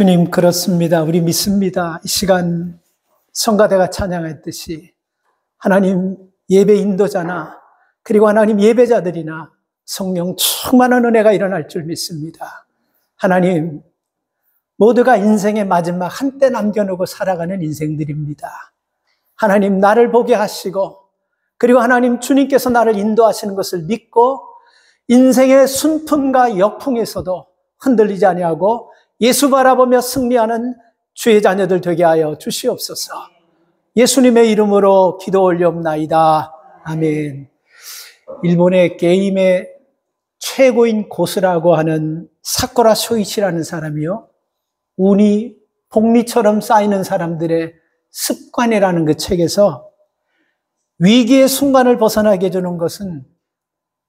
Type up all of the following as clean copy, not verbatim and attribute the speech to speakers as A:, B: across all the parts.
A: 주님, 그렇습니다. 우리 믿습니다. 이 시간 성가대가 찬양했듯이 하나님 예배 인도자나 그리고 하나님 예배자들이나 성령 충만한 은혜가 일어날 줄 믿습니다. 하나님, 모두가 인생의 마지막 한때 남겨놓고 살아가는 인생들입니다. 하나님, 나를 보게 하시고 그리고 하나님 주님께서 나를 인도하시는 것을 믿고 인생의 순풍과 역풍에서도 흔들리지 아니하고 예수 바라보며 승리하는 주의 자녀들 되게 하여 주시옵소서. 예수님의 이름으로 기도 올려옵나이다. 아멘. 일본의 게임의 최고인 고수라고 하는 사쿠라 쇼이치라는 사람이요, 운이 복리처럼 쌓이는 사람들의 습관이라는 그 책에서 위기의 순간을 벗어나게 해주는 것은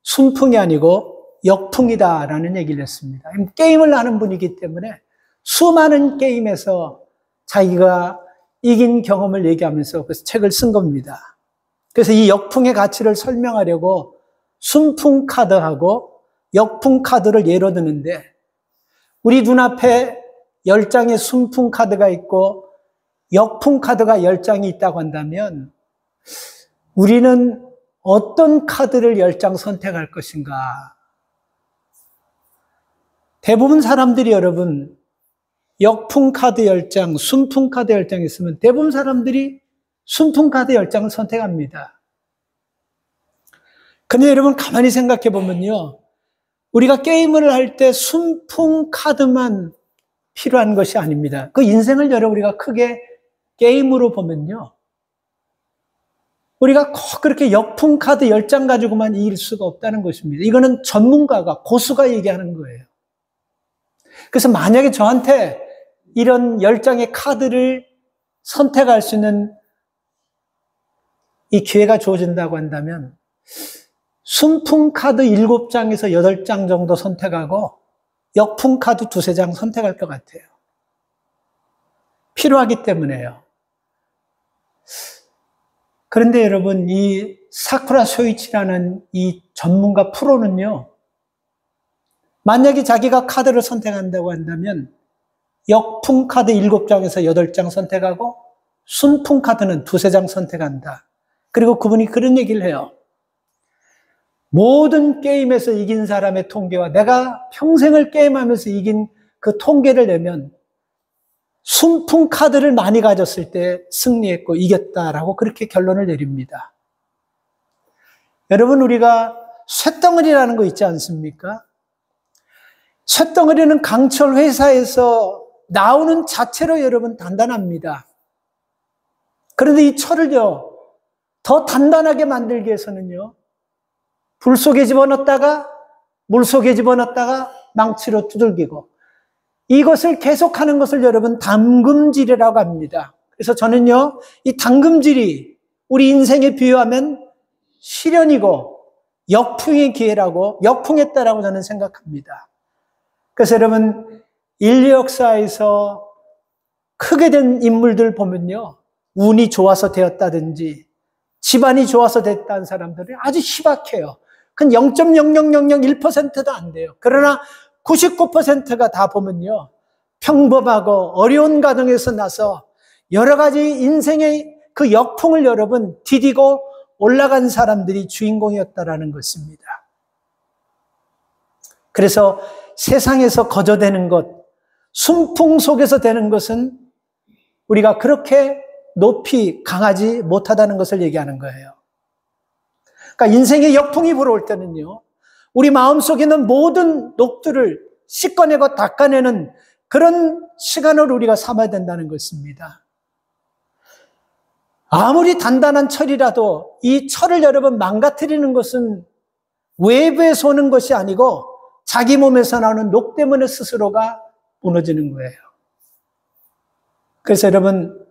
A: 순풍이 아니고 역풍이다라는 얘기를 했습니다. 게임을 하는 분이기 때문에 수많은 게임에서 자기가 이긴 경험을 얘기하면서 그 책을 쓴 겁니다. 그래서 이 역풍의 가치를 설명하려고 순풍 카드하고 역풍 카드를 예로 드는데, 우리 눈앞에 10장의 순풍 카드가 있고 역풍 카드가 10장이 있다고 한다면 우리는 어떤 카드를 10장 선택할 것인가? 대부분 사람들이 여러분 역풍 카드 10장, 순풍 카드 10장 있으면 대부분 사람들이 순풍 카드 10장을 선택합니다. 근데 여러분 가만히 생각해 보면요, 우리가 게임을 할 때 순풍 카드만 필요한 것이 아닙니다. 그 인생을 여러분 우리가 크게 게임으로 보면요, 우리가 꼭 그렇게 역풍 카드 10장 가지고만 이길 수가 없다는 것입니다. 이거는 전문가가, 고수가 얘기하는 거예요. 그래서 만약에 저한테 이런 10장의 카드를 선택할 수 있는 이 기회가 주어진다고 한다면 순풍 카드 7장에서 8장 정도 선택하고 역풍 카드 2-3장 선택할 것 같아요. 필요하기 때문에요. 그런데 여러분, 이 사쿠라 쇼이치라는 이 전문가 프로는요, 만약에 자기가 카드를 선택한다고 한다면 역풍 카드 7장에서 8장 선택하고 순풍 카드는 2-3장 선택한다. 그리고 그분이 그런 얘기를 해요. 모든 게임에서 이긴 사람의 통계와 내가 평생을 게임하면서 이긴 그 통계를 내면 순풍 카드를 많이 가졌을 때 승리했고 이겼다라고 그렇게 결론을 내립니다. 여러분, 우리가 쇳덩어리라는 거 있지 않습니까? 쇳덩어리는 강철 회사에서 나오는 자체로 여러분 단단합니다. 그런데 이 철을요, 더 단단하게 만들기 위해서는요, 불 속에 집어넣었다가 물 속에 집어넣었다가 망치로 두들기고, 이것을 계속하는 것을 여러분 담금질이라고 합니다. 그래서 저는요, 이 담금질이 우리 인생에 비유하면 시련이고 역풍의 기회라고, 역풍했다라고 저는 생각합니다. 그래서 여러분, 인류 역사에서 크게 된 인물들 보면요, 운이 좋아서 되었다든지 집안이 좋아서 됐다는 사람들이 아주 희박해요. 그건 0.00001%도 안 돼요. 그러나 99%가 다 보면요, 평범하고 어려운 가정에서 나서 여러 가지 인생의 그 역풍을 여러분 디디고 올라간 사람들이 주인공이었다라는 것입니다. 그래서 세상에서 거저되는 것, 순풍 속에서 되는 것은 우리가 그렇게 높이 강하지 못하다는 것을 얘기하는 거예요. 그러니까 인생의 역풍이 불어올 때는요, 우리 마음속에 있는 모든 녹들을 씻어내고 닦아내는 그런 시간을 우리가 삼아야 된다는 것입니다. 아무리 단단한 철이라도 이 철을 여러분 망가뜨리는 것은 외부에서 오는 것이 아니고 자기 몸에서 나오는 녹 때문에 스스로가 무너지는 거예요. 그래서 여러분,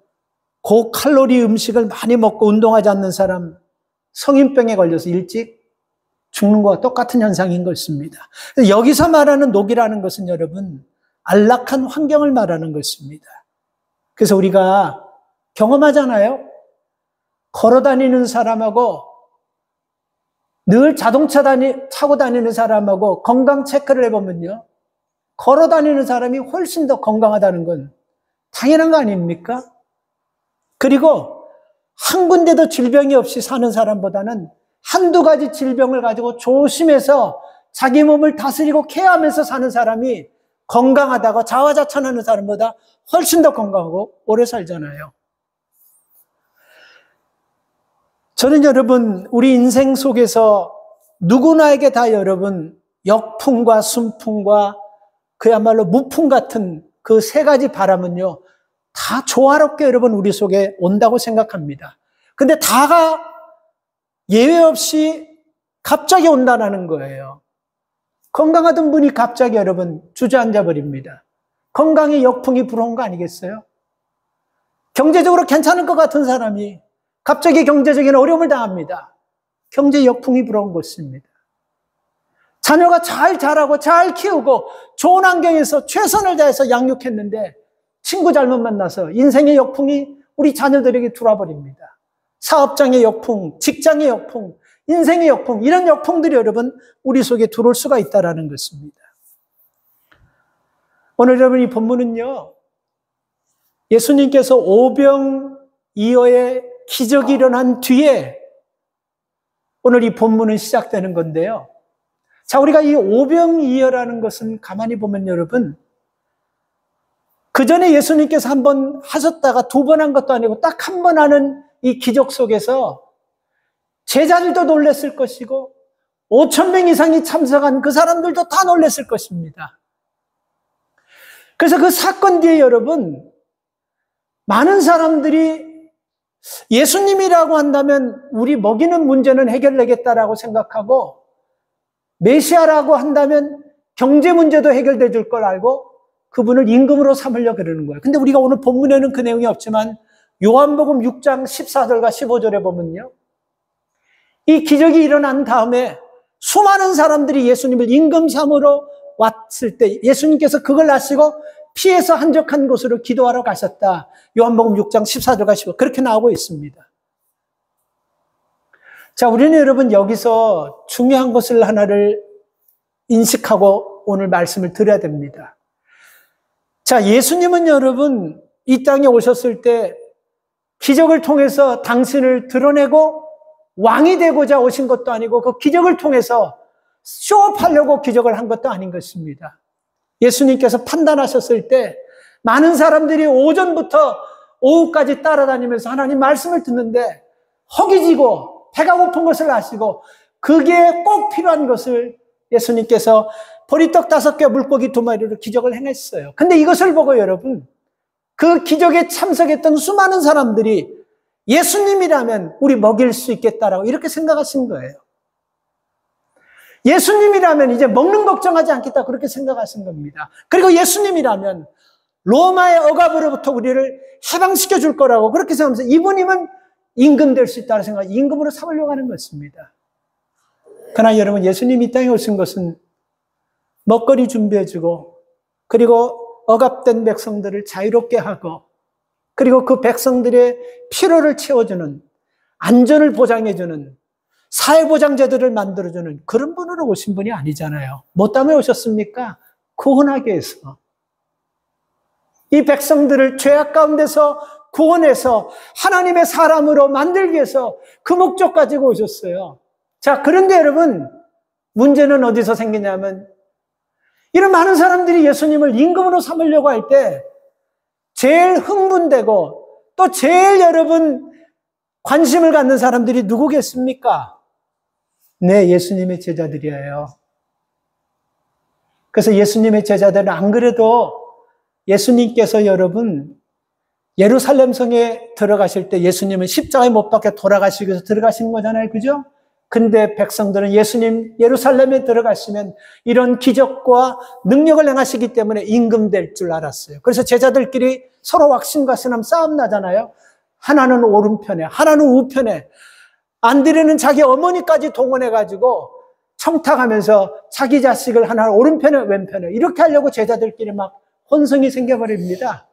A: 고칼로리 음식을 많이 먹고 운동하지 않는 사람, 성인병에 걸려서 일찍 죽는 것과 똑같은 현상인 것입니다. 여기서 말하는 녹이라는 것은 여러분 안락한 환경을 말하는 것입니다. 그래서 우리가 경험하잖아요. 걸어다니는 사람하고 늘 자동차 타고 다니는 사람하고 건강 체크를 해보면요, 걸어 다니는 사람이 훨씬 더 건강하다는 건 당연한 거 아닙니까? 그리고 한 군데도 질병이 없이 사는 사람보다는 한두 가지 질병을 가지고 조심해서 자기 몸을 다스리고 케어하면서 사는 사람이 건강하다고 자화자찬하는 사람보다 훨씬 더 건강하고 오래 살잖아요. 저는 여러분, 우리 인생 속에서 누구나에게 다 여러분 역풍과 순풍과 그야말로 무풍 같은 그 세 가지 바람은요, 다 조화롭게 여러분 우리 속에 온다고 생각합니다. 근데 다가 예외 없이 갑자기 온다는 거예요. 건강하던 분이 갑자기 여러분 주저앉아 버립니다. 건강에 역풍이 불어온 거 아니겠어요? 경제적으로 괜찮을 것 같은 사람이 갑자기 경제적인 어려움을 당합니다. 경제 역풍이 불어온 것입니다. 자녀가 잘 자라고 잘 키우고 좋은 환경에서 최선을 다해서 양육했는데 친구 잘못 만나서 인생의 역풍이 우리 자녀들에게 들어와버립니다. 사업장의 역풍, 직장의 역풍, 인생의 역풍, 이런 역풍들이 여러분 우리 속에 들어올 수가 있다는 것입니다. 오늘 여러분 이 본문은요, 예수님께서 오병이어의 기적이 일어난 뒤에 오늘 이 본문은 시작되는 건데요. 자, 우리가 이 오병이어라는 것은 가만히 보면 여러분, 그 전에 예수님께서 한 번 하셨다가 두 번 한 것도 아니고 딱 한 번 하는 이 기적 속에서 제자들도 놀랐을 것이고 5,000명 이상이 참석한 그 사람들도 다 놀랐을 것입니다. 그래서 그 사건 뒤에 여러분, 많은 사람들이 예수님이라고 한다면 우리 먹이는 문제는 해결되겠다라고 생각하고, 메시아라고 한다면 경제 문제도 해결돼 줄 걸 알고 그분을 임금으로 삼으려고 그러는 거예요. 근데 우리가 오늘 본문에는 그 내용이 없지만 요한복음 6장 14절과 15절에 보면요, 이 기적이 일어난 다음에 수많은 사람들이 예수님을 임금 삼으러 왔을 때 예수님께서 그걸 아시고 피해서 한적한 곳으로 기도하러 가셨다. 요한복음 6장 14절과 15절 그렇게 나오고 있습니다. 자, 우리는 여러분 여기서 중요한 것을 하나를 인식하고 오늘 말씀을 드려야 됩니다. 자, 예수님은 여러분 이 땅에 오셨을 때 기적을 통해서 당신을 드러내고 왕이 되고자 오신 것도 아니고 그 기적을 통해서 쇼업하려고 기적을 한 것도 아닌 것입니다. 예수님께서 판단하셨을 때 많은 사람들이 오전부터 오후까지 따라다니면서 하나님 말씀을 듣는데 허기지고 배가 고픈 것을 아시고 그게 꼭 필요한 것을 예수님께서 보리떡 5개 물고기 2마리로 기적을 행했어요. 근데 이것을 보고 여러분, 그 기적에 참석했던 수많은 사람들이 예수님이라면 우리 먹일 수 있겠다라고 이렇게 생각하신 거예요. 예수님이라면 이제 먹는 걱정하지 않겠다 그렇게 생각하신 겁니다. 그리고 예수님이라면 로마의 억압으로부터 우리를 해방시켜 줄 거라고 그렇게 생각하면서 이분이면 임금 될 수 있다고 생각하고 임금으로 삼으려고 하는 것입니다. 그러나 여러분, 예수님이 이 땅에 오신 것은 먹거리 준비해주고 그리고 억압된 백성들을 자유롭게 하고 그리고 그 백성들의 필요를 채워주는, 안전을 보장해주는 사회보장제도를 만들어주는 그런 분으로 오신 분이 아니잖아요. 뭐 때문에 오셨습니까? 구원하기 위해서. 이 백성들을 죄악 가운데서 구원해서 하나님의 사람으로 만들기 위해서 그 목적 가지고 오셨어요. 자, 그런데 여러분, 문제는 어디서 생기냐면 이런 많은 사람들이 예수님을 임금으로 삼으려고 할 때 제일 흥분되고 또 제일 여러분 관심을 갖는 사람들이 누구겠습니까? 네, 예수님의 제자들이에요. 그래서 예수님의 제자들은 안 그래도 예수님께서 여러분 예루살렘 성에 들어가실 때 예수님은 십자가에 못 박혀 돌아가시기 위해서 들어가신 거잖아요. 그죠? 근데 백성들은 예수님 예루살렘에 들어가시면 이런 기적과 능력을 행하시기 때문에 임금 될 줄 알았어요. 그래서 제자들끼리 서로 왁신과신하면 싸움 나잖아요. 하나는 오른편에, 하나는 우편에. 안드레는 자기 어머니까지 동원해가지고 청탁하면서 자기 자식을 하나 오른편에 왼편에 이렇게 하려고 제자들끼리 막 혼성이 생겨버립니다.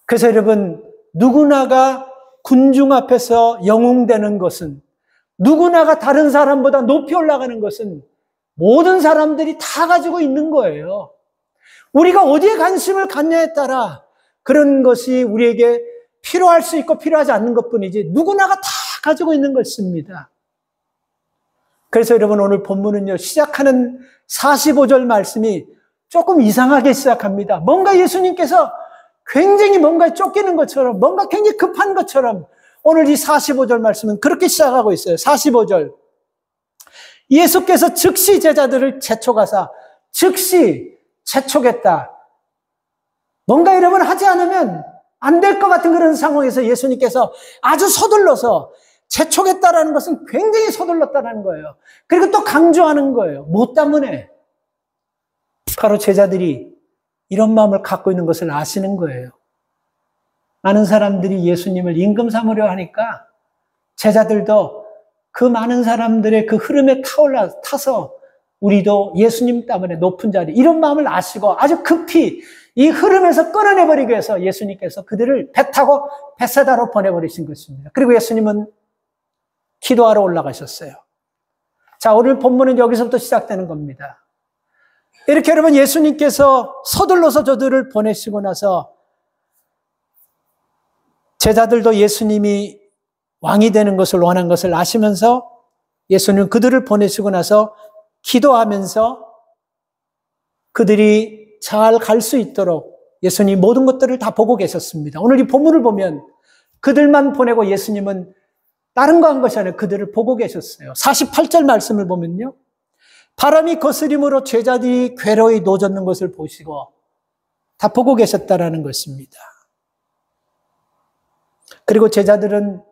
A: 그래서 여러분, 누구나가 군중 앞에서 영웅되는 것은, 누구나가 다른 사람보다 높이 올라가는 것은 모든 사람들이 다 가지고 있는 거예요. 우리가 어디에 관심을 갖냐에 따라 그런 것이 우리에게 필요할 수 있고 필요하지 않는 것뿐이지 누구나가 다 가지고 있는 것입니다. 그래서 여러분 오늘 본문은요, 시작하는 45절 말씀이 조금 이상하게 시작합니다. 뭔가 예수님께서 굉장히 뭔가에 쫓기는 것처럼, 뭔가 굉장히 급한 것처럼 오늘 이 45절 말씀은 그렇게 시작하고 있어요. 45절. 예수께서 즉시 제자들을 재촉하사, 즉시 재촉했다. 뭔가 여러분 하지 않으면 안 될 것 같은 그런 상황에서 예수님께서 아주 서둘러서 재촉했다라는 것은 굉장히 서둘렀다는 거예요. 그리고 또 강조하는 거예요. 뭐 때문에? 바로 제자들이 이런 마음을 갖고 있는 것을 아시는 거예요. 많은 사람들이 예수님을 임금 삼으려 하니까 제자들도 그 많은 사람들의 그 흐름에 타서 우리도 예수님 때문에 높은 자리, 이런 마음을 아시고 아주 급히 이 흐름에서 끌어내버리기 위해서 예수님께서 그들을 배 타고 벳세다로 보내버리신 것입니다. 그리고 예수님은 기도하러 올라가셨어요. 자, 오늘 본문은 여기서부터 시작되는 겁니다. 이렇게 여러분 예수님께서 서둘러서 저들을 보내시고 나서 제자들도 예수님이 왕이 되는 것을 원한 것을 아시면서 예수님은 그들을 보내시고 나서 기도하면서 그들이 잘 갈 수 있도록 예수님이 모든 것들을 다 보고 계셨습니다. 오늘 이 본문을 보면 그들만 보내고 예수님은 다른 거 한 것이 아니라 그들을 보고 계셨어요. 48절 말씀을 보면요, 바람이 거스림으로 제자들이 괴로이 노젓는 것을 보시고 다 보고 계셨다라는 것입니다. 그리고 제자들은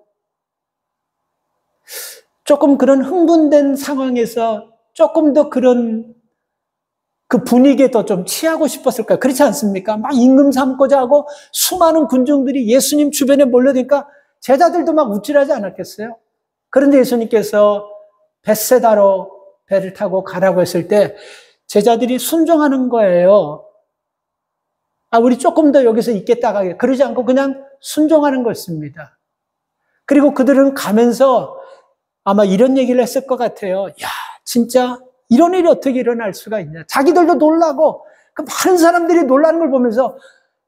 A: 조금 그런 흥분된 상황에서 조금 더 그런 그 분위기에 더 좀 취하고 싶었을까요? 그렇지 않습니까? 막 임금 삼고자 하고 수많은 군중들이 예수님 주변에 몰려드니까 제자들도 막 우쭐하지 않았겠어요? 그런데 예수님께서 벳세다로 배를 타고 가라고 했을 때 제자들이 순종하는 거예요. 아, 우리 조금 더 여기서 있겠다가 그러지 않고 그냥 순종하는 것입니다. 그리고 그들은 가면서 아마 이런 얘기를 했을 것 같아요. 야, 진짜 이런 일이 어떻게 일어날 수가 있냐. 자기들도 놀라고 그 많은 사람들이 놀라는 걸 보면서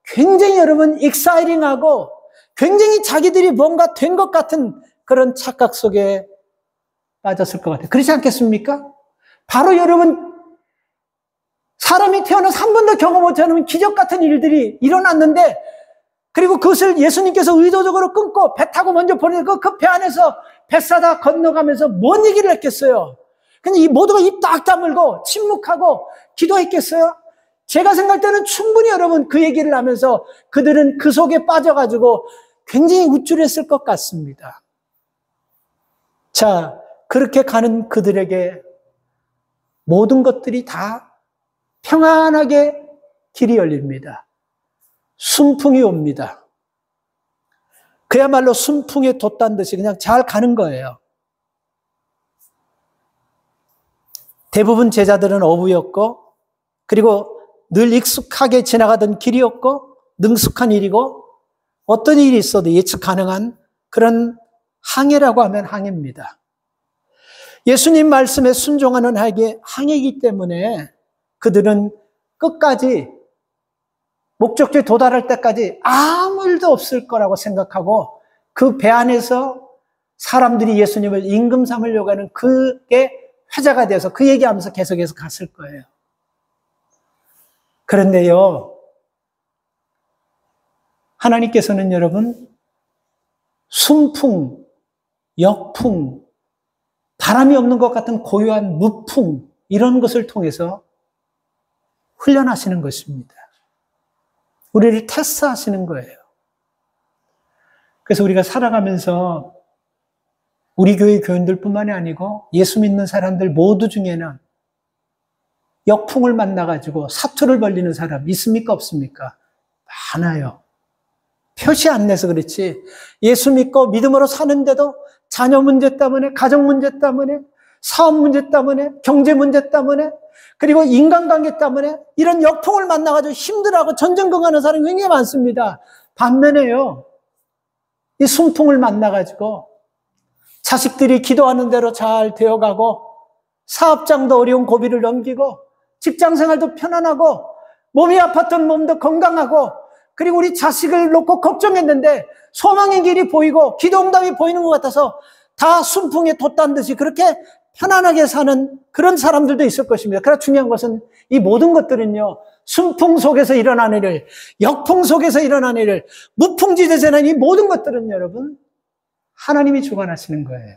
A: 굉장히 여러분 익사이팅하고 굉장히 자기들이 뭔가 된 것 같은 그런 착각 속에 빠졌을 것 같아요. 그렇지 않겠습니까? 바로 여러분 사람이 태어나서 한 번도 경험하지 않으면 기적 같은 일들이 일어났는데, 그리고 그것을 예수님께서 의도적으로 끊고 배 타고 먼저 보내고 그 배 안에서 벳사다 건너가면서 뭔 얘기를 했겠어요? 근데 이 모두가 입 딱 다물고 침묵하고 기도했겠어요? 제가 생각할 때는 충분히 여러분 그 얘기를 하면서 그들은 그 속에 빠져가지고 굉장히 우쭐했을 것 같습니다. 자, 그렇게 가는 그들에게 모든 것들이 다 평안하게 길이 열립니다. 순풍이 옵니다. 그야말로 순풍에 돛단 듯이 그냥 잘 가는 거예요. 대부분 제자들은 어부였고, 그리고 늘 익숙하게 지나가던 길이었고, 능숙한 일이고, 어떤 일이 있어도 예측 가능한 그런 항해라고 하면 항해입니다. 예수님 말씀에 순종하는 항해이기 때문에 그들은 끝까지 목적지에 도달할 때까지 아무 일도 없을 거라고 생각하고 그 배 안에서 사람들이 예수님을 임금 삼으려고 하는 그게 회자가 돼서 그 얘기하면서 계속해서 갔을 거예요. 그런데요, 하나님께서는 여러분 순풍, 역풍, 바람이 없는 것 같은 고요한 무풍, 이런 것을 통해서 훈련하시는 것입니다. 우리를 테스트하시는 거예요. 그래서 우리가 살아가면서 우리 교회 교인들뿐만이 아니고 예수 믿는 사람들 모두 중에는 역풍을 만나가지고 사투를 벌리는 사람 있습니까? 없습니까? 많아요. 표시 안 내서 그렇지 예수 믿고 믿음으로 사는데도 자녀 문제 때문에, 가정 문제 때문에, 사업 문제 때문에, 경제 문제 때문에, 그리고 인간관계 때문에 이런 역풍을 만나가지고 힘들어하고 전전긍긍하는 사람이 굉장히 많습니다. 반면에요, 이 순풍을 만나가지고 자식들이 기도하는 대로 잘 되어가고, 사업장도 어려운 고비를 넘기고, 직장생활도 편안하고, 몸이 아팠던 몸도 건강하고, 그리고 우리 자식을 놓고 걱정했는데 소망의 길이 보이고 기도응답이 보이는 것 같아서 다 순풍에 돛단 듯이 그렇게 편안하게 사는 그런 사람들도 있을 것입니다. 그러나 중요한 것은 이 모든 것들은요, 순풍 속에서 일어나는 일, 역풍 속에서 일어나는 일, 무풍지대에서 일어나는 이 모든 것들은 여러분, 하나님이 주관하시는 거예요.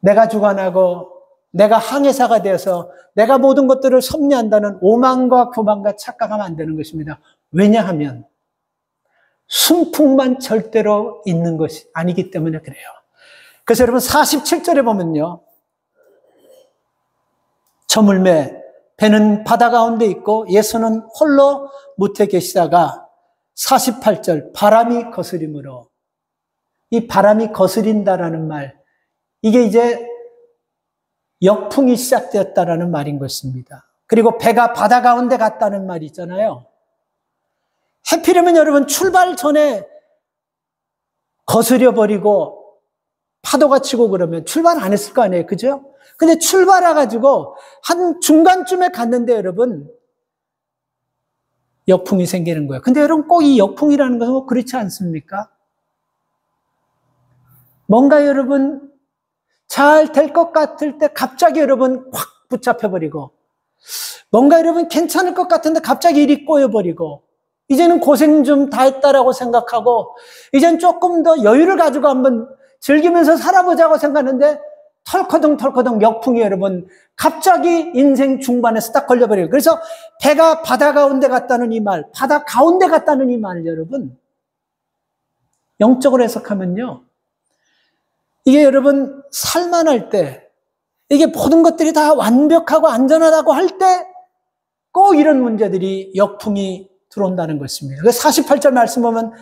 A: 내가 주관하고 내가 항해사가 되어서 내가 모든 것들을 섭리한다는 오만과 교만과 착각하면 안 되는 것입니다. 왜냐하면 순풍만 절대로 있는 것이 아니기 때문에 그래요. 그래서 여러분 47절에 보면요, 저물매 배는 바다 가운데 있고 예수는 홀로 무태 계시다가 48절 바람이 거스림으로, 이 바람이 거스린다라는 말, 이게 이제 역풍이 시작되었다라는 말인 것입니다. 그리고 배가 바다 가운데 갔다는 말이 있잖아요. 해피려면 여러분 출발 전에 거스려버리고 파도가 치고 그러면 출발 안 했을 거 아니에요. 그죠? 근데 출발해가지고 한 중간쯤에 갔는데 여러분 역풍이 생기는 거예요. 근데 여러분 꼭 이 역풍이라는 것은 그렇지 않습니까? 뭔가 여러분 잘 될 것 같을 때 갑자기 여러분 확 붙잡혀버리고, 뭔가 여러분 괜찮을 것 같은데 갑자기 일이 꼬여버리고, 이제는 고생 좀 다 했다라고 생각하고 이제는 조금 더 여유를 가지고 한번 즐기면서 살아보자고 생각하는데 털커덩 역풍이 여러분 갑자기 인생 중반에서 딱 걸려버려요. 그래서 배가 바다 가운데 갔다는 이 말, 바다 가운데 갔다는 이 말 여러분 영적으로 해석하면요, 이게 여러분 살만할 때, 이게 모든 것들이 다 완벽하고 안전하다고 할 때 꼭 이런 문제들이 역풍이 들어온다는 것입니다. 48절 말씀 보면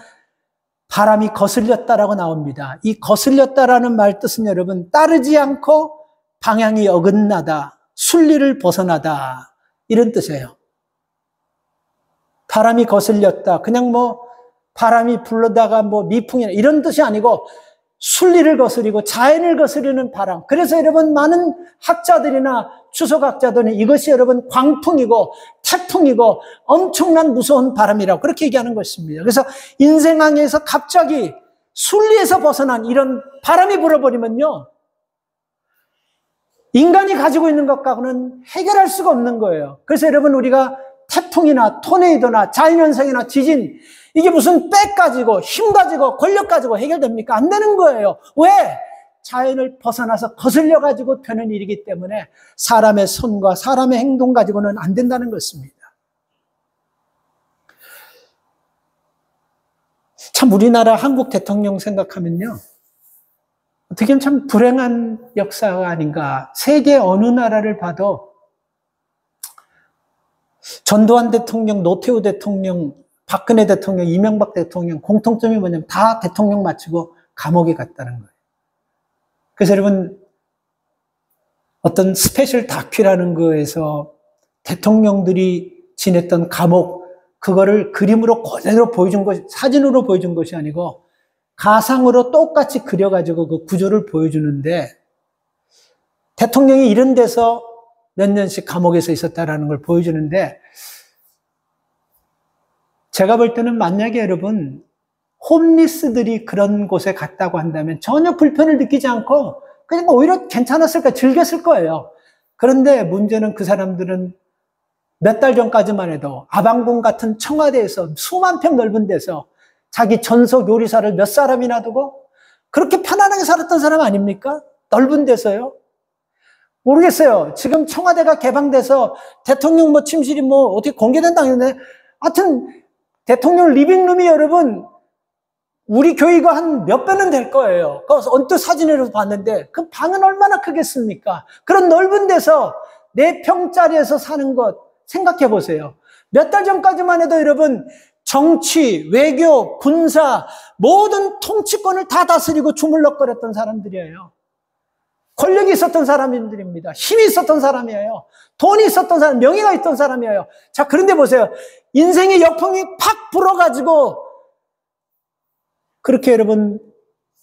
A: 바람이 거슬렸다라고 나옵니다. 이 거슬렸다라는 말 뜻은 여러분 따르지 않고 방향이 어긋나다, 순리를 벗어나다, 이런 뜻이에요. 바람이 거슬렸다, 그냥 뭐 바람이 불러다가 뭐 미풍이나 이런 뜻이 아니고 순리를 거스리고 자연을 거스르는 바람. 그래서 여러분 많은 학자들이나 추석학자들은 이것이 여러분 광풍이고 태풍이고 엄청난 무서운 바람이라고 그렇게 얘기하는 것입니다. 그래서 인생항에서 갑자기 순리에서 벗어난 이런 바람이 불어버리면요, 인간이 가지고 있는 것과는 해결할 수가 없는 거예요. 그래서 여러분 우리가 태풍이나 토네이도나 자연현상이나 지진, 이게 무슨 빽 가지고 힘 가지고 권력 가지고 해결됩니까? 안 되는 거예요. 왜? 자연을 벗어나서 거슬려 가지고 되는 일이기 때문에 사람의 손과 사람의 행동 가지고는 안 된다는 것입니다. 참 우리나라 한국 대통령 생각하면요, 어떻게 보면 참 불행한 역사가 아닌가. 세계 어느 나라를 봐도 전두환 대통령, 노태우 대통령, 박근혜 대통령, 이명박 대통령 공통점이 뭐냐면 다 대통령 마치고 감옥에 갔다는 거예요. 그래서 여러분 어떤 스페셜 다큐라는 거에서 대통령들이 지냈던 감옥, 그거를 그림으로 그대로 보여준 것, 사진으로 보여준 것이 아니고 가상으로 똑같이 그려가지고 그 구조를 보여주는데, 대통령이 이런 데서 몇 년씩 감옥에서 있었다라는 걸 보여주는데, 제가 볼 때는 만약에 여러분 홈리스들이 그런 곳에 갔다고 한다면 전혀 불편을 느끼지 않고 그냥 오히려 괜찮았을까, 즐겼을 거예요. 그런데 문제는 그 사람들은 몇 달 전까지만 해도 아방궁 같은 청와대에서 수만 평 넓은 데서 자기 전속 요리사를 몇 사람이나 두고 그렇게 편안하게 살았던 사람 아닙니까? 넓은 데서요. 모르겠어요. 지금 청와대가 개방돼서 대통령 뭐 침실이 뭐 어떻게 공개된다고 했는데, 하여튼 대통령 리빙룸이 여러분 우리 교회가 한 몇 배는 될 거예요. 그래서 언뜻 사진으로 봤는데 그 방은 얼마나 크겠습니까? 그런 넓은 데서 4평짜리에서 사는 것 생각해 보세요. 몇 달 전까지만 해도 여러분 정치, 외교, 군사 모든 통치권을 다 다스리고 주물럭거렸던 사람들이에요. 권력이 있었던 사람들입니다. 힘이 있었던 사람이에요. 돈이 있었던 사람, 명예가 있던 사람이에요. 자, 그런데 보세요. 인생의 역풍이 팍 불어가지고 그렇게 여러분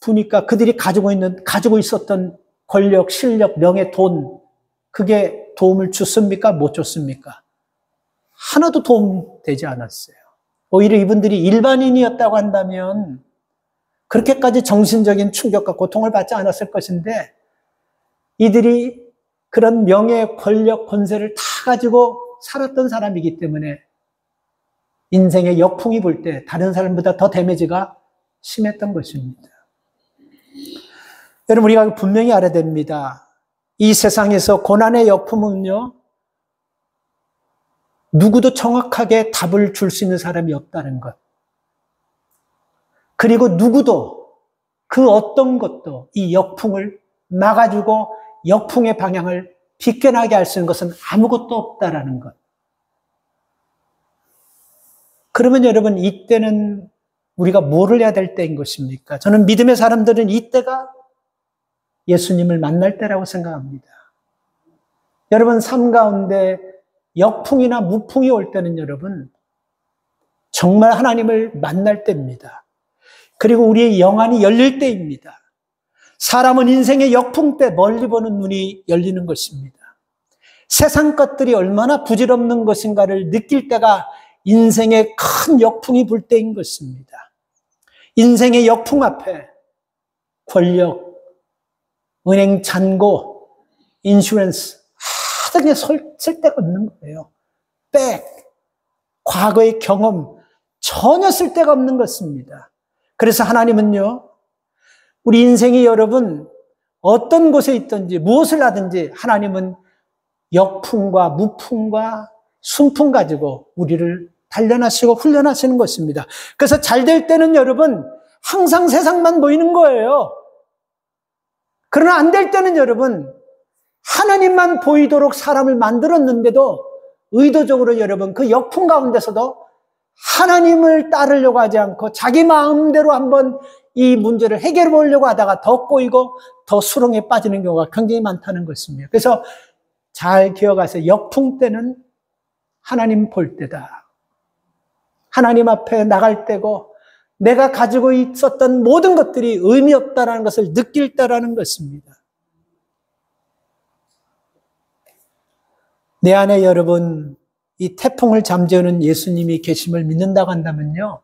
A: 보니까 그들이 가지고 있었던 권력, 실력, 명예, 돈, 그게 도움을 줬습니까? 못 줬습니까? 하나도 도움되지 않았어요. 오히려 이분들이 일반인이었다고 한다면 그렇게까지 정신적인 충격과 고통을 받지 않았을 것인데, 이들이 그런 명예, 권력, 권세를 다 가지고 살았던 사람이기 때문에 인생의 역풍이 불 때 다른 사람보다 더 데미지가 심했던 것입니다. 여러분, 우리가 분명히 알아야 됩니다. 이 세상에서 고난의 역풍은요, 누구도 정확하게 답을 줄 수 있는 사람이 없다는 것. 그리고 누구도 그 어떤 것도 이 역풍을 막아주고 역풍의 방향을 비껴나게 할 수 있는 것은 아무것도 없다라는 것. 그러면 여러분, 이때는 우리가 뭐를 해야 될 때인 것입니까? 저는 믿음의 사람들은 이때가 예수님을 만날 때라고 생각합니다. 여러분, 삶 가운데 역풍이나 무풍이 올 때는 여러분, 정말 하나님을 만날 때입니다. 그리고 우리의 영안이 열릴 때입니다. 사람은 인생의 역풍 때 멀리 보는 눈이 열리는 것입니다. 세상 것들이 얼마나 부질없는 것인가를 느낄 때가 인생의 큰 역풍이 불 때인 것입니다. 인생의 역풍 앞에 권력, 은행 잔고, 인슈런스 하던 게 쓸 데가 없는 거예요. 백, 과거의 경험 전혀 쓸 데가 없는 것입니다. 그래서 하나님은요, 우리 인생이 여러분 어떤 곳에 있든지 무엇을 하든지 하나님은 역풍과 무풍과 순풍 가지고 우리를 단련하시고 훈련하시는 것입니다. 그래서 잘 될 때는 여러분 항상 세상만 보이는 거예요. 그러나 안 될 때는 여러분 하나님만 보이도록 사람을 만들었는데도 의도적으로 여러분 그 역풍 가운데서도 하나님을 따르려고 하지 않고 자기 마음대로 한번 이 문제를 해결해 보려고 하다가 더 꼬이고 더 수렁에 빠지는 경우가 굉장히 많다는 것입니다. 그래서 잘 기억하세요. 역풍 때는 하나님 볼 때다. 하나님 앞에 나갈 때고 내가 가지고 있었던 모든 것들이 의미 없다는 것을 느낄 때라는 것입니다. 내 안에 여러분 이 태풍을 잠재우는 예수님이 계심을 믿는다고 한다면요,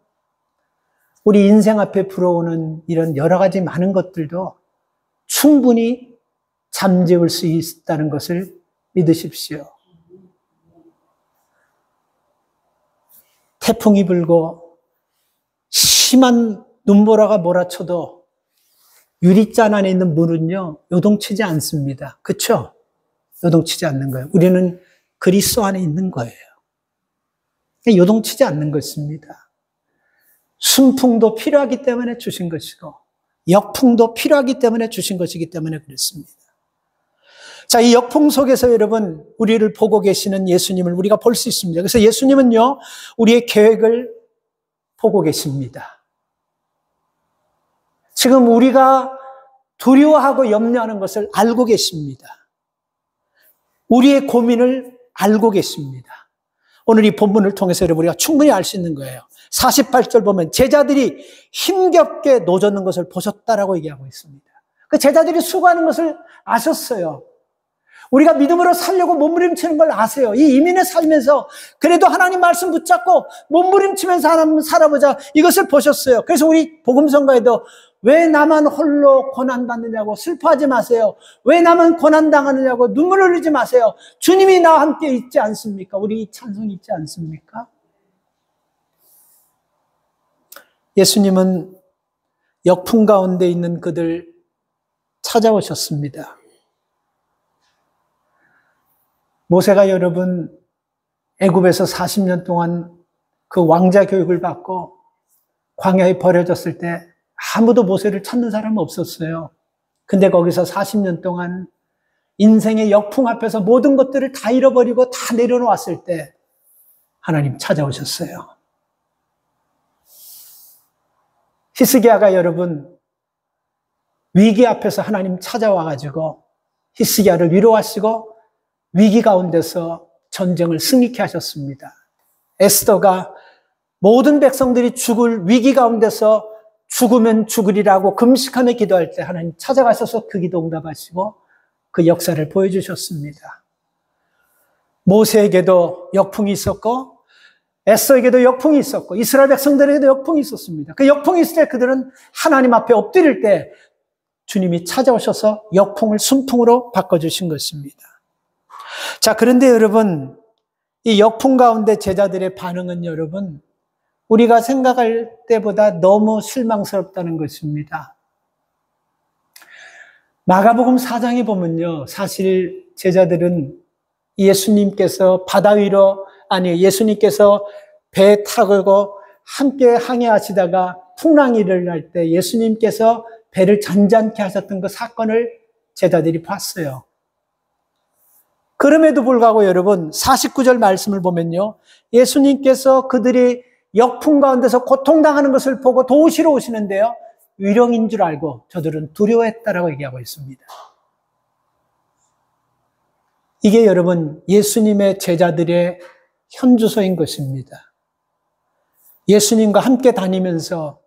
A: 우리 인생 앞에 불어오는 이런 여러 가지 많은 것들도 충분히 잠재울 수 있다는 것을 믿으십시오. 태풍이 불고 심한 눈보라가 몰아쳐도 유리잔 안에 있는 물은요 요동치지 않습니다. 그렇죠? 요동치지 않는 거예요. 우리는 그리스도 안에 있는 거예요. 요동치지 않는 것입니다. 순풍도 필요하기 때문에 주신 것이고 역풍도 필요하기 때문에 주신 것이기 때문에 그렇습니다. 자, 이 역풍 속에서 여러분 우리를 보고 계시는 예수님을 우리가 볼 수 있습니다. 그래서 예수님은요 우리의 계획을 보고 계십니다. 지금 우리가 두려워하고 염려하는 것을 알고 계십니다. 우리의 고민을 알고 계십니다. 오늘 이 본문을 통해서 여러분 우리가 충분히 알 수 있는 거예요. 48절 보면 제자들이 힘겹게 노젓는 것을 보셨다라고 얘기하고 있습니다. 그 제자들이 수고하는 것을 아셨어요. 우리가 믿음으로 살려고 몸부림치는 걸 아세요. 이 이민의 살면서 그래도 하나님 말씀 붙잡고 몸부림치면서 하나님 살아보자 이것을 보셨어요. 그래서 우리 복음성가에도 왜 나만 홀로 고난받느냐고 슬퍼하지 마세요. 왜 나만 고난당하느냐고 눈물 흘리지 마세요. 주님이 나와 함께 있지 않습니까? 우리 찬송이 있지 않습니까? 예수님은 역풍 가운데 있는 그들 찾아오셨습니다. 모세가 여러분 애굽에서 40년 동안 그 왕자 교육을 받고 광야에 버려졌을 때 아무도 모세를 찾는 사람은 없었어요. 근데 거기서 40년 동안 인생의 역풍 앞에서 모든 것들을 다 잃어버리고 다 내려놓았을 때 하나님 찾아오셨어요. 히스기야가 여러분 위기 앞에서 하나님 찾아와가지고 히스기야를 위로하시고 위기 가운데서 전쟁을 승리케 하셨습니다. 에스더가 모든 백성들이 죽을 위기 가운데서 죽으면 죽으리라고 금식하며 기도할 때 하나님 찾아가셔서 그 기도 응답하시고 그 역사를 보여주셨습니다. 모세에게도 역풍이 있었고 에스더에게도 역풍이 있었고 이스라엘 백성들에게도 역풍이 있었습니다. 그 역풍이 있을 때 그들은 하나님 앞에 엎드릴 때 주님이 찾아오셔서 역풍을 순풍으로 바꿔주신 것입니다. 자, 그런데 여러분, 이 역풍 가운데 제자들의 반응은 여러분, 우리가 생각할 때보다 너무 실망스럽다는 것입니다. 마가복음 4장에 보면요, 사실 제자들은 예수님께서 예수님께서 배 타고 함께 항해하시다가 풍랑이 일어날 때 예수님께서 배를 잔잔케 하셨던 그 사건을 제자들이 봤어요. 그럼에도 불구하고 여러분 49절 말씀을 보면요, 예수님께서 그들이 역풍 가운데서 고통당하는 것을 보고 도우시러 오시는데요, 위령인 줄 알고 저들은 두려워했다라고 얘기하고 있습니다. 이게 여러분 예수님의 제자들의 현주소인 것입니다. 예수님과 함께 다니면서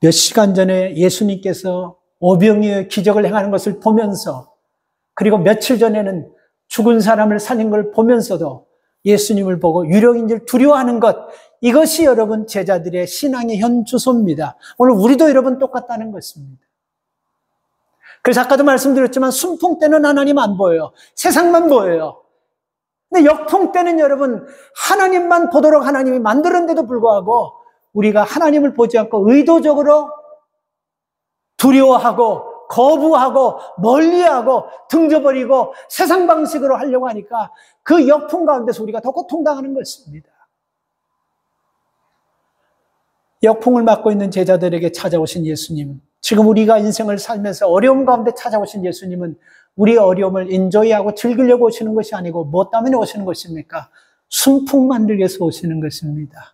A: 몇 시간 전에 예수님께서 오병이어의 기적을 행하는 것을 보면서, 그리고 며칠 전에는 죽은 사람을 살린 걸 보면서도 예수님을 보고 유령인 줄 두려워하는 것, 이것이 여러분 제자들의 신앙의 현주소입니다. 오늘 우리도 여러분 똑같다는 것입니다. 그래서 아까도 말씀드렸지만 순풍 때는 하나님 안 보여요. 세상만 보여요. 근데 역풍 때는 여러분 하나님만 보도록 하나님이 만들었는데도 불구하고 우리가 하나님을 보지 않고 의도적으로 두려워하고 거부하고 멀리하고 등져버리고 세상 방식으로 하려고 하니까 그 역풍 가운데서 우리가 더 고통당하는 것입니다. 역풍을 맞고 있는 제자들에게 찾아오신 예수님, 지금 우리가 인생을 살면서 어려움 가운데 찾아오신 예수님은 우리의 어려움을 인조이하고 즐기려고 오시는 것이 아니고 무엇 때문에 오시는 것입니까? 순풍 만들기 위해서 오시는 것입니다.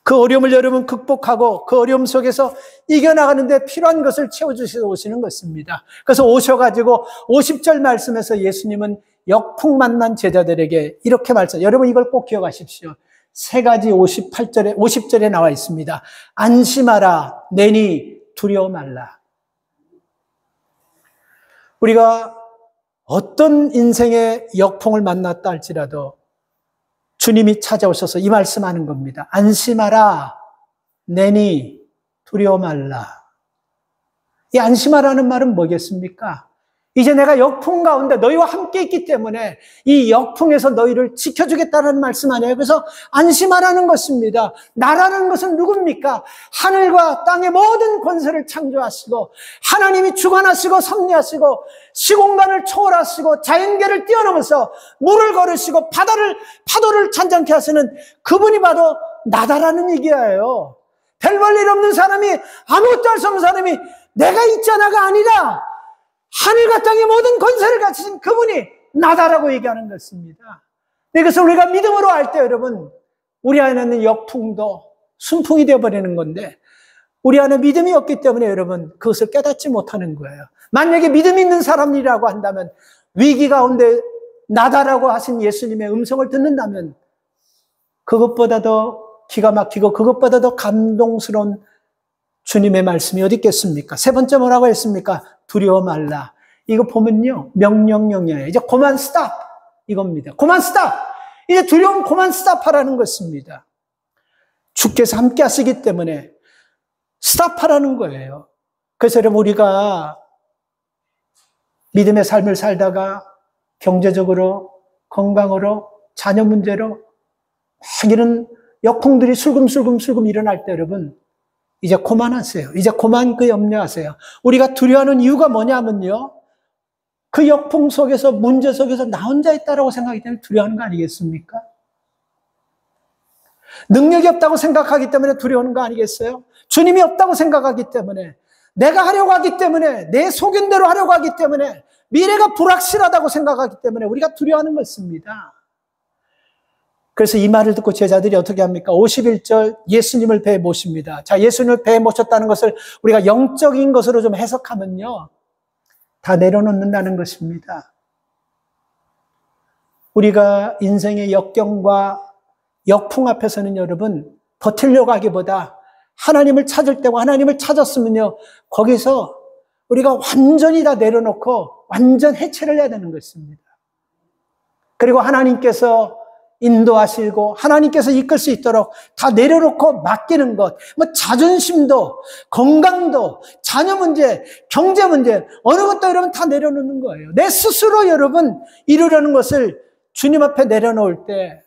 A: 그 어려움을 여러분 극복하고 그 어려움 속에서 이겨나가는데 필요한 것을 채워주셔서 오시는 것입니다. 그래서 오셔가지고 50절 말씀에서 예수님은 역풍 만난 제자들에게 이렇게 여러분 이걸 꼭 기억하십시오. 세 가지 50절에 나와 있습니다. 안심하라, 내니 두려워 말라. 우리가 어떤 인생의 역풍을 만났다 할지라도 주님이 찾아오셔서 이 말씀하는 겁니다. 안심하라, 내니 두려워 말라. 이 안심하라는 말은 뭐겠습니까? 이제 내가 역풍 가운데 너희와 함께 있기 때문에 이 역풍에서 너희를 지켜주겠다는 말씀 아니에요. 그래서 안심하라는 것입니다. 나라는 것은 누굽니까? 하늘과 땅의 모든 권세를 창조하시고 하나님이 주관하시고 섭리하시고 시공간을 초월하시고 자연계를 뛰어넘어서 물을 걸으시고 파도를 잔잔케 하시는 그분이 바로 나다라는 얘기예요. 별 볼 일 없는 사람이, 아무것도 할 수 없는 사람이 내가 있잖아가 아니라 하늘과 땅의 모든 권세를 가지신 그분이 나다라고 얘기하는 것입니다. 이것을 우리가 믿음으로 알 때 여러분, 우리 안에 있는 역풍도 순풍이 되어버리는 건데 우리 안에 믿음이 없기 때문에 여러분 그것을 깨닫지 못하는 거예요. 만약에 믿음 있는 사람이라고 한다면, 위기 가운데 나다라고 하신 예수님의 음성을 듣는다면 그것보다도 기가 막히고 그것보다도 감동스러운 주님의 말씀이 어디 있겠습니까? 세 번째 뭐라고 했습니까? 두려워 말라. 이거 보면요, 명령령이에요. 이제 그만 스탑, 이겁니다. 그만 스탑. 이제 두려움 그만 스탑하라는 것입니다. 주께서 함께 하시기 때문에 스탑하라는 거예요. 그래서 여러분, 우리가 믿음의 삶을 살다가 경제적으로, 건강으로, 자녀 문제로 막 이런 역풍들이 슬금슬금 일어날 때 여러분, 이제 그만하세요. 이제 그만 그 염려하세요. 우리가 두려워하는 이유가 뭐냐면요, 그 역풍 속에서, 문제 속에서 나 혼자 있다라고 생각하기 때문에 두려워하는 거 아니겠습니까? 능력이 없다고 생각하기 때문에 두려워하는 거 아니겠어요? 주님이 없다고 생각하기 때문에, 내가 하려고 하기 때문에, 내 소견대로 하려고 하기 때문에, 미래가 불확실하다고 생각하기 때문에 우리가 두려워하는 것입니다. 그래서 이 말을 듣고 제자들이 어떻게 합니까? 51절 예수님을 배에 모십니다. 자, 예수님을 배에 모셨다는 것을 우리가 영적인 것으로 좀 해석하면요, 다 내려놓는다는 것입니다. 우리가 인생의 역경과 역풍 앞에서는 여러분 버티려고 하기보다 하나님을 찾을 때고 하나님을 찾았으면요, 거기서 우리가 완전히 다 내려놓고 완전 해체를 해야 되는 것입니다. 그리고 하나님께서 인도하시고 하나님께서 이끌 수 있도록 다 내려놓고 맡기는 것, 뭐 자존심도, 건강도, 자녀 문제, 경제 문제, 어느 것도 여러분 다 내려놓는 거예요. 내 스스로 여러분 이루려는 것을 주님 앞에 내려놓을 때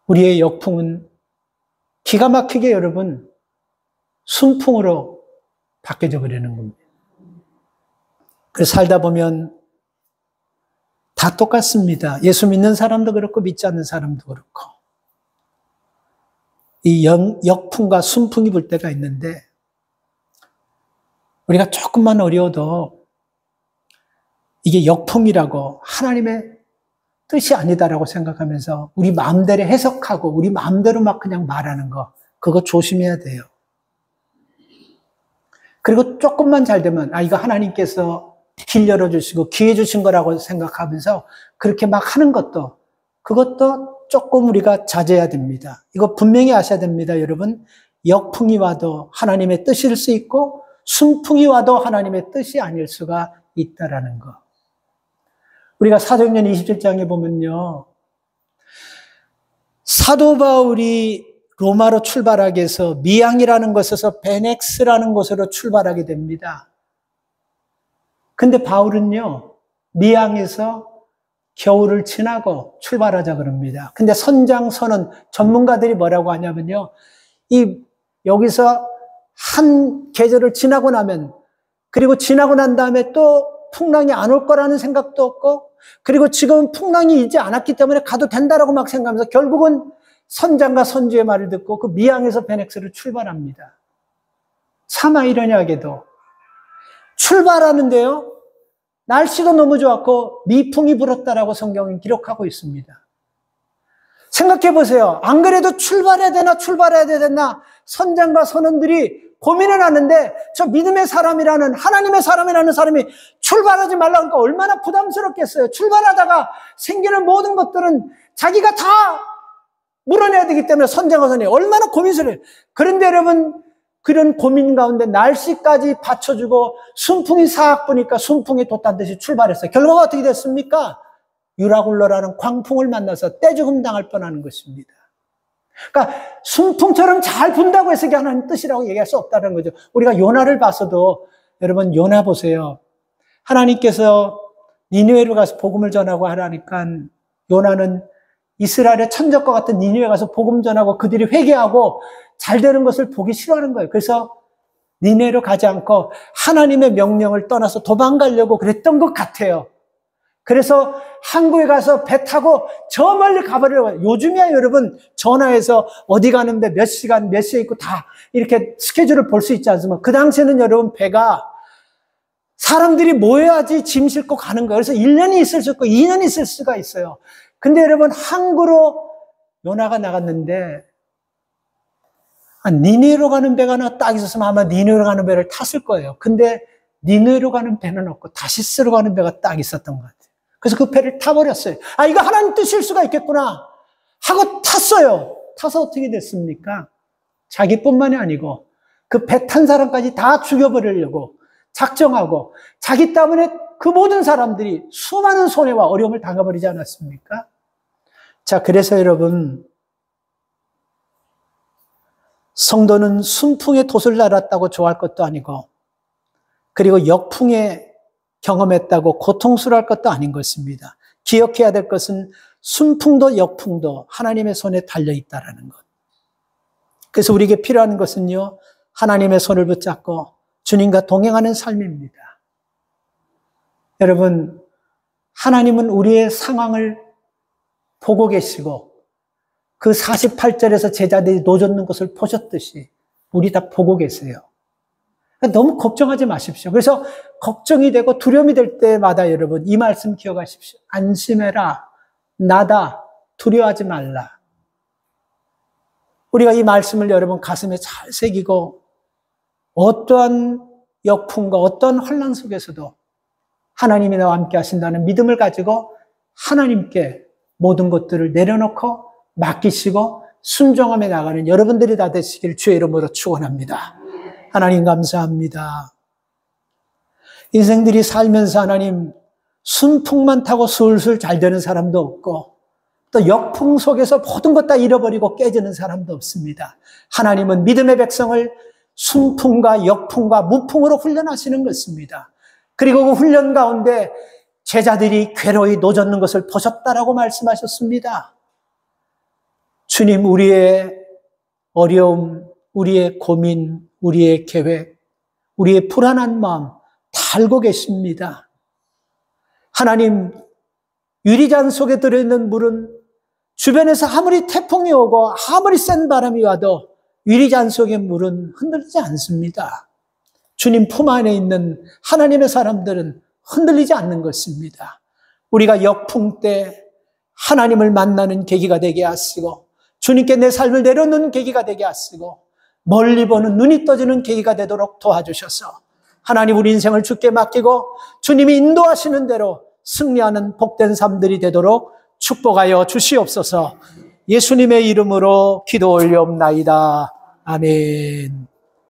A: 우리의 역풍은 기가 막히게 여러분 순풍으로 바뀌어져 버리는 겁니다. 그래서 살다 보면 다 똑같습니다. 예수 믿는 사람도 그렇고 믿지 않는 사람도 그렇고. 이 역풍과 순풍이 불 때가 있는데 우리가 조금만 어려워도 이게 역풍이라고 하나님의 뜻이 아니다라고 생각하면서 우리 마음대로 해석하고 우리 마음대로 막 그냥 말하는 거, 그거 조심해야 돼요. 그리고 조금만 잘 되면 이거 하나님께서 길 열어주시고 기회 주신 거라고 생각하면서 그렇게 막 하는 것도, 그것도 조금 우리가 자제해야 됩니다. 이거 분명히 아셔야 됩니다. 여러분, 역풍이 와도 하나님의 뜻일 수 있고 순풍이 와도 하나님의 뜻이 아닐 수가 있다라는 거. 우리가 사도행전 27장에 보면요, 사도 바울이 로마로 출발하기 위해서 미양이라는 곳에서 베넥스라는 곳으로 출발하게 됩니다. 근데 바울은요, 미양에서 겨울을 지나고 출발하자 그럽니다. 근데 선장, 선원, 전문가들이 뭐라고 하냐면요, 여기서 한 계절을 지나고 나면, 그리고 지나고 난 다음에 또 풍랑이 안 올 거라는 생각도 없고, 그리고 지금 풍랑이 이제 않았기 때문에 가도 된다라고 막 생각하면서 결국은 선장과 선주의 말을 듣고 그 미양에서 베넥스를 출발합니다. 참 아이러니하게도 출발하는데요, 날씨도 너무 좋았고 미풍이 불었다라고 성경은 기록하고 있습니다. 생각해 보세요. 안 그래도 출발해야 되나 선장과 선원들이 고민을 하는데 저 믿음의 사람이라는, 하나님의 사람이라는 사람이 출발하지 말라고 하니까 얼마나 부담스럽겠어요. 출발하다가 생기는 모든 것들은 자기가 다 물어내야 되기 때문에 선장과 선원이 얼마나 고민스러워요. 그런데 여러분, 그런 고민 가운데 날씨까지 받쳐주고 순풍이 싹 부니까 순풍이 돛단 듯이 출발했어요. 결과가 어떻게 됐습니까? 유라굴로라는 광풍을 만나서 떼죽음 당할 뻔하는 것입니다. 그러니까 순풍처럼 잘 분다고 해서 이게 하나님 뜻이라고 얘기할 수 없다는 거죠. 우리가 요나를 봤어도 여러분, 요나 보세요. 하나님께서 니느웨로 가서 복음을 전하고 하라니까 요나는 이스라엘의 천적과 같은 니느웨 가서 복음 전하고 그들이 회개하고 잘 되는 것을 보기 싫어하는 거예요. 그래서 니느웨로 가지 않고 하나님의 명령을 떠나서 도망가려고 그랬던 것 같아요. 그래서 항구에 가서 배 타고 저 멀리 가버리려고. 요즘이야 여러분, 전화해서 어디 가는데 몇 시간 몇 시에 있고 다 이렇게 스케줄을 볼 수 있지 않습니까? 그 당시에는 여러분, 배가 사람들이 모여야지 짐 싣고 가는 거예요. 그래서 1년이 있을 수 있고 2년이 있을 수가 있어요. 근데 여러분, 항구로 요나가 나갔는데 니느웨로 가는 배가 딱 있었으면 아마 니느웨로 가는 배를 탔을 거예요. 근데 니느웨로 가는 배는 없고 다시스로 가는 배가 딱 있었던 것 같아요. 그래서 그 배를 타버렸어요. 이거 하나님 뜻일 수가 있겠구나 하고 탔어요. 타서 어떻게 됐습니까? 자기뿐만이 아니고 그 배 탄 사람까지 다 죽여버리려고 작정하고 자기 때문에 그 모든 사람들이 수많은 손해와 어려움을 당해버리지 않았습니까? 자, 그래서 여러분, 성도는 순풍에 돛을 달았다고 좋아할 것도 아니고, 그리고 역풍에 경험했다고 고통스러워할 것도 아닌 것입니다. 기억해야 될 것은 순풍도 역풍도 하나님의 손에 달려있다는 것. 그래서 우리에게 필요한 것은요, 하나님의 손을 붙잡고 주님과 동행하는 삶입니다. 여러분, 하나님은 우리의 상황을 보고 계시고 그 48절에서 제자들이 노젓는 것을 보셨듯이 우리 다 보고 계세요. 너무 걱정하지 마십시오. 그래서 걱정이 되고 두려움이 될 때마다 여러분, 이 말씀 기억하십시오. 안심해라. 나다. 두려워하지 말라. 우리가 이 말씀을 여러분 가슴에 잘 새기고 어떠한 역풍과 어떠한 환난 속에서도 하나님이 나와 함께 하신다는 믿음을 가지고 하나님께 모든 것들을 내려놓고 맡기시고 순종하며 나가는 여러분들이 다 되시길 주의 이름으로 축원합니다. 하나님 감사합니다. 인생들이 살면서 하나님 순풍만 타고 술술 잘 되는 사람도 없고 또 역풍 속에서 모든 것 다 잃어버리고 깨지는 사람도 없습니다. 하나님은 믿음의 백성을 순풍과 역풍과 무풍으로 훈련하시는 것입니다. 그리고 그 훈련 가운데 제자들이 괴로이 노젓는 것을 보셨다라고 말씀하셨습니다. 주님, 우리의 어려움, 우리의 고민, 우리의 계획, 우리의 불안한 마음 다 알고 계십니다. 하나님, 유리잔 속에 들어있는 물은 주변에서 아무리 태풍이 오고 아무리 센 바람이 와도 유리잔 속의 물은 흔들리지 않습니다. 주님 품 안에 있는 하나님의 사람들은 흔들리지 않는 것입니다. 우리가 역풍 때 하나님을 만나는 계기가 되게 하시고 주님께 내 삶을 내려놓는 계기가 되게 하시고 멀리 보는 눈이 떠지는 계기가 되도록 도와주셔서 하나님 우리 인생을 주께 맡기고 주님이 인도하시는 대로 승리하는 복된 삶들이 되도록 축복하여 주시옵소서. 예수님의 이름으로 기도 올려옵나이다. 아멘.